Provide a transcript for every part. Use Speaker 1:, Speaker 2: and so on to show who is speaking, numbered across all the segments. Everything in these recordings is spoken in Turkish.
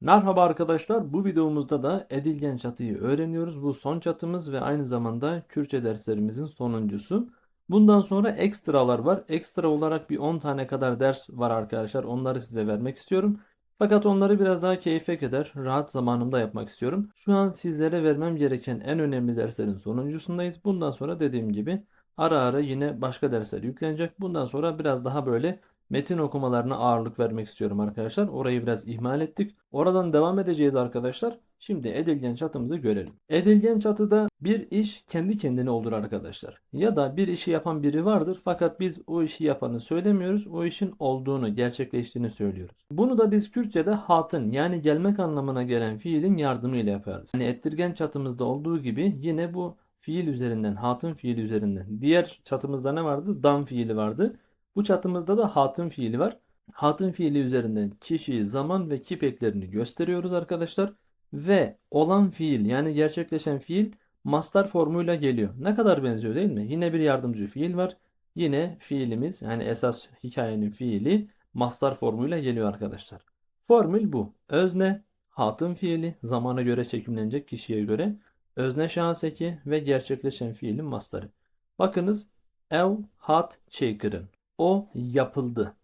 Speaker 1: Merhaba arkadaşlar. Bu videomuzda da edilgen çatıyı öğreniyoruz. Bu son çatımız ve aynı zamanda Kürtçe derslerimizin sonuncusu. Bundan sonra ekstralar var. Ekstra olarak bir 10 tane kadar ders var arkadaşlar. Onları size vermek istiyorum. Fakat onları biraz daha keyfe keder, rahat zamanımda yapmak istiyorum. Şu an sizlere vermem gereken en önemli derslerin sonuncusundayız. Bundan sonra dediğim gibi ara ara yine başka dersler yüklenecek. Bundan sonra biraz daha böyle metin okumalarına ağırlık vermek istiyorum arkadaşlar. Orayı biraz ihmal ettik. Oradan devam edeceğiz arkadaşlar. Şimdi edilgen çatımızı görelim. Edilgen çatıda bir iş kendi kendine olur arkadaşlar. Ya da bir işi yapan biri vardır fakat biz o işi yapanı söylemiyoruz. O işin olduğunu, gerçekleştiğini söylüyoruz. Bunu da biz Kürtçe'de hatın yani gelmek anlamına gelen fiilin yardımıyla yaparız. Yani ettirgen çatımızda olduğu gibi yine bu fiil üzerinden, hatın fiili üzerinden. Diğer çatımızda ne vardı? Dam fiili vardı. Bu çatımızda da hatın fiili var. Hatın fiili üzerinden kişi, zaman ve kip eklerini gösteriyoruz arkadaşlar. Ve olan fiil yani gerçekleşen fiil mastar formuyla geliyor. Ne kadar benziyor değil mi? Yine bir yardımcı fiil var. Yine fiilimiz yani esas hikayenin fiili mastar formuyla geliyor arkadaşlar. Formül bu. Özne, hatın fiili zamana göre çekimlenecek kişiye göre. Özne şahıs eki ve gerçekleşen fiilin mastarı. Bakınız ev hat çekirin. O yapıldı.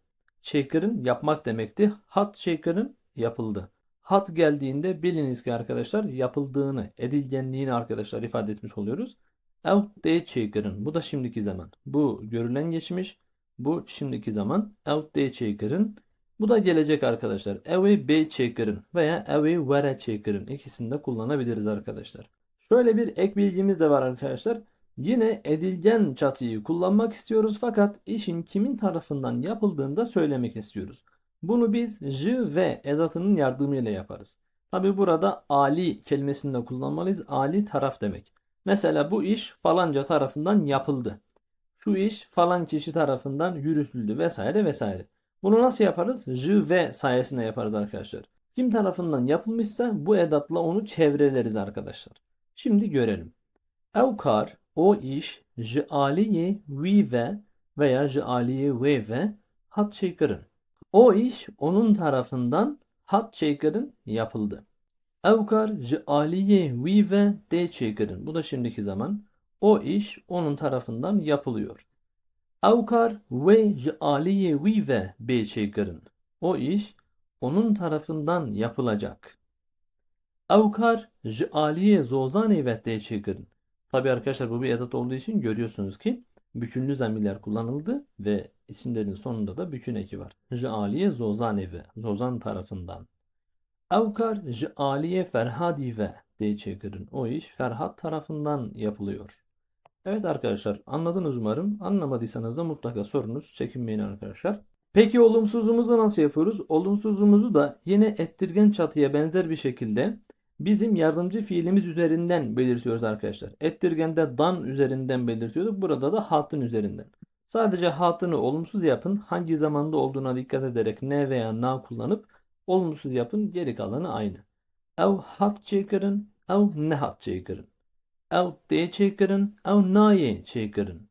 Speaker 1: Shaker'ın yapmak demekti. Hat shaker'ın yapıldı. Hat geldiğinde biliniz ki arkadaşlar yapıldığını, edilgenliğini arkadaşlar ifade etmiş oluyoruz. Out day shaker'ın. Bu da şimdiki zaman. Bu görülen geçmiş. Bu şimdiki zaman. Out day shaker'ın. Bu da gelecek arkadaşlar. Away be shaker'ın veya away were shaker'ın. İkisini de kullanabiliriz arkadaşlar. Şöyle bir ek bilgimiz de var arkadaşlar. Yine edilgen çatıyı kullanmak istiyoruz fakat işin kimin tarafından yapıldığını da söylemek istiyoruz. Bunu biz j ve edatının yardımıyla yaparız. Tabi burada ali kelimesini de kullanmalıyız. Ali taraf demek. Mesela bu iş falanca tarafından yapıldı. Şu iş falan kişi tarafından yürütüldü vesaire vesaire. Bunu nasıl yaparız? J ve sayesinde yaparız arkadaşlar. Kim tarafından yapılmışsa bu edatla onu çevreleriz arkadaşlar. Şimdi görelim. Evkar o iş jaliye vive veya jaliye ve hat çekirin. O iş onun tarafından hat çekirin yapıldı. Evkar jaliye vive de çekirin. Bu da şimdiki zaman. O iş onun tarafından yapılıyor. Evkar ve jaliye vive be çekirin. O iş onun tarafından yapılacak. Evkar ji aliye zozane ve teşekkürün. Tabi arkadaşlar bu bir edat olduğu için görüyorsunuz ki bükünlü zamirler kullanıldı ve isimlerin sonunda da bükün eki var. Ji aliye zozane ve zozan tarafından. Evkar ji aliye ferhadi ve teşekkürün. O iş Ferhat tarafından yapılıyor. Evet arkadaşlar anladınız umarım. Anlamadıysanız da mutlaka sorunuz. Çekinmeyin arkadaşlar. Peki olumsuzluğumuzu nasıl yapıyoruz? Olumsuzluğumuzu da yine ettirgen çatıya benzer bir şekilde bizim yardımcı fiilimiz üzerinden belirtiyoruz arkadaşlar. Ettirgende dan üzerinden belirtiyorduk. Burada da hatın üzerinden. Sadece hatını olumsuz yapın. Hangi zamanda olduğuna dikkat ederek ne veya na kullanıp olumsuz yapın. Geri kalanı aynı. Ev hat çekirin, ev ne hat çekirin. Ev de çekirin, ev naye çekirin.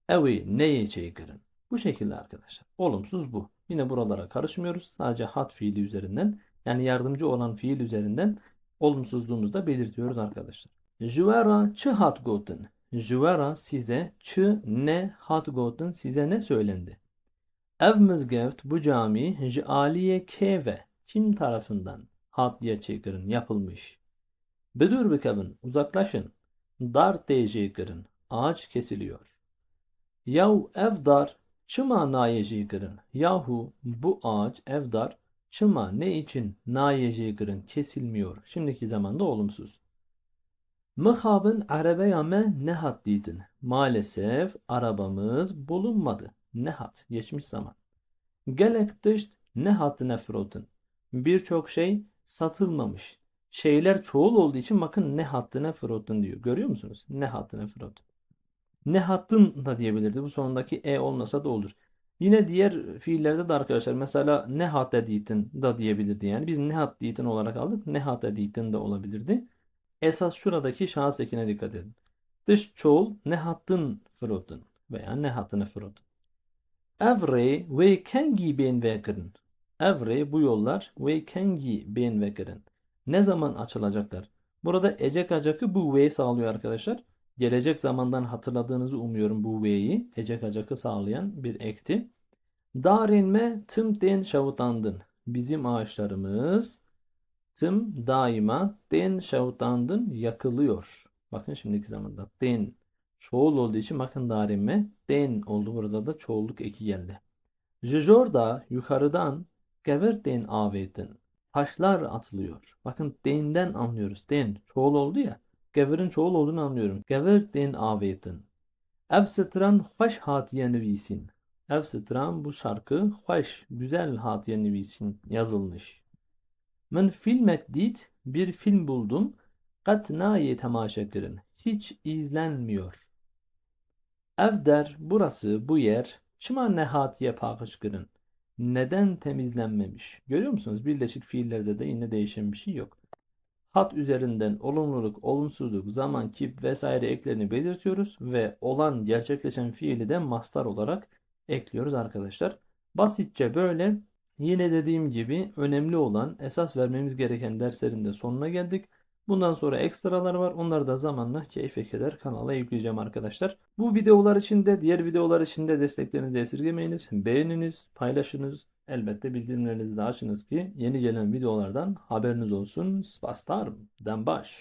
Speaker 1: Evi neye çekirin. Bu şekilde arkadaşlar. Olumsuz bu. Yine buralara karışmıyoruz. Sadece hat fiili üzerinden yani yardımcı olan fiil üzerinden olumsuzluğumuzu da belirtiyoruz arkadaşlar. Juvera çı hat goten. Juvera size çı ne hat goten size ne söylendi? Ev mizgeft bu cami jaliye keve kim tarafından hat ya çekirin yapılmış. Bedur bekavın uzaklaşın. Dar tecekirin ağaç kesiliyor. Yahu evdar çıma nayeci kırın. Yahu bu ağaç evdar çıma ne için nayeci kırın kesilmiyor. Şimdiki zamanda olumsuz. Mıhabın arabaya me nehat didin. Maalesef arabamız bulunmadı. Nehat geçmiş zaman. Gelek dışt nehat nefrotun. Birçok şey satılmamış. Şeyler çoğul olduğu için bakın ne hattı nefrotun diyor. Görüyor musunuz? Ne hattı nefrotun. Ne hattın da diyebilirdi. Bu sonundaki e olmasa da olur. Yine diğer fiillerde de arkadaşlar mesela ne hat editin da diyebilirdi. Yani biz ne hat editin olarak aldık. Ne hat editin de olabilirdi. Esas şuradaki şahıs ekine dikkat edin. Dış çoğul ne hattın fırotun veya ne hattını fırotun. Evre ve kengi ben vekirin. Every bu yollar ve kengi ben vekirin. Ne zaman açılacaklar? Burada ecek acakı bu ve sağlıyor arkadaşlar. Gelecek zamandan hatırladığınızı umuyorum bu ve'yi. Ecek acakı sağlayan bir ekti. Darin me tüm den şavutandın. Bizim ağaçlarımız tüm daima den şavutandın yakılıyor. Bakın şimdiki zamanda den çoğul olduğu için bakın darin me den oldu. Burada da çoğulluk eki geldi. Jujorda yukarıdan geverten avetin. Taşlar atılıyor. Bakın den'den anlıyoruz. Den çoğul oldu ya. Geverin çoğul olduğunu anlıyorum. Geverten avetin. Ev stran hoş hatiye nüvisin. Ev stran bu şarkı hoş, güzel hatiye nüvisin yazılmış. Men filmet dit bir film buldum. Kat naye temaşa kırın. Hiç izlenmiyor. Ev der burası bu yer. Çıma ne hatiye pakışkırın. Neden temizlenmemiş? Görüyor musunuz? Birleşik fiillerde de yine değişen bir şey yok. Hat üzerinden olumluluk, olumsuzluk, zaman, kip vesaire eklerini belirtiyoruz ve olan gerçekleşen fiili de mastar olarak ekliyoruz arkadaşlar. Basitçe böyle. Yine dediğim gibi önemli olan esas vermemiz gereken derslerin de sonuna geldik. Bundan sonra ekstralar var. Onları da zamanla keyfe keder kanala yükleyeceğim arkadaşlar. Bu videolar için de diğer videolar için de desteklerinizi esirgemeyiniz. Beğeniniz, paylaşınız. Elbette bildirimlerinizi de açınız ki yeni gelen videolardan haberiniz olsun. Spastar, Dembaş.